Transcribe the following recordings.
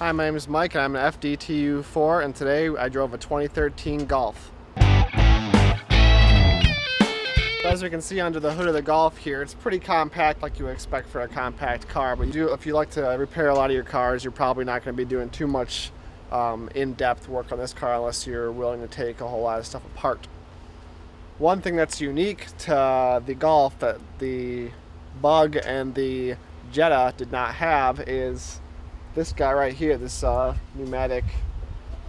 Hi, my name is Mike and I'm an FDTU4 and today I drove a 2013 Golf. As you can see under the hood of the Golf here, it's pretty compact like you would expect for a compact car, but if you like to repair a lot of your cars, you're probably not going to be doing too much in-depth work on this car unless you're willing to take a whole lot of stuff apart. One thing that's unique to the Golf that the Bug and the Jetta did not have is this guy right here, this pneumatic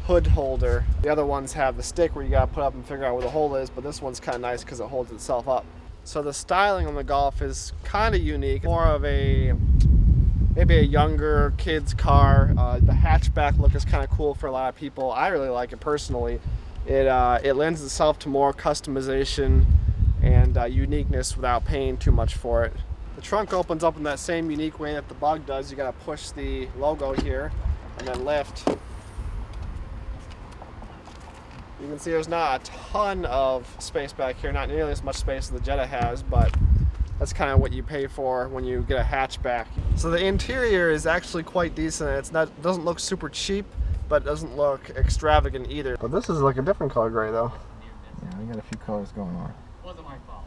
hood holder. The other ones have the stick where you gotta put up and figure out where the hole is, but this one's kind of nice because it holds itself up. So the styling on the Golf is kind of unique, more of maybe a younger kid's car. The hatchback look is kind of cool for a lot of people. I really like it personally. It lends itself to more customization and uniqueness without paying too much for it. The trunk opens up in that same unique way that the Bug does. You gotta push the logo here and then lift. You can see there's not a ton of space back here, not nearly as much space as the Jetta has, but that's kind of what you pay for when you get a hatchback. So the interior is actually quite decent. It doesn't look super cheap, but it doesn't look extravagant either. But this is like a different color gray though. Yeah, we got a few colors going on. Wasn't my fault.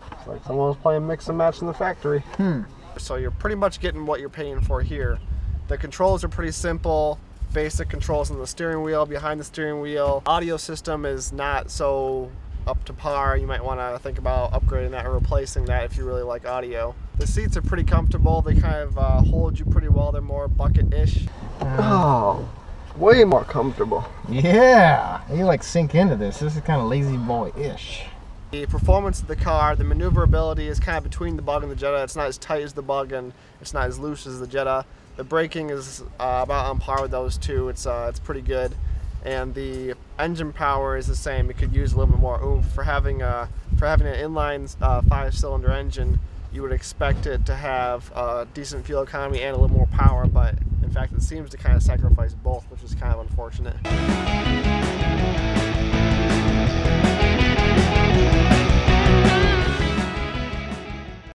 It's like someone was playing mix and match in the factory. So you're pretty much getting what you're paying for here. The controls are pretty simple. Basic controls on the steering wheel, behind the steering wheel. Audio system is not so up to par. You might want to think about upgrading that or replacing that if you really like audio. The seats are pretty comfortable. They kind of hold you pretty well. They're more bucket-ish. Oh, way more comfortable. Yeah, you like sink into this. This is kind of lazy boy-ish. The performance of the car, the maneuverability is kind of between the Bug and the Jetta. It's not as tight as the Bug and it's not as loose as the Jetta. The braking is about on par with those two. It's pretty good, and the engine power is the same. It could use a little bit more oomph. For having an inline 5-cylinder engine, you would expect it to have decent fuel economy and a little more power, but in fact it seems to kind of sacrifice both, which is kind of unfortunate.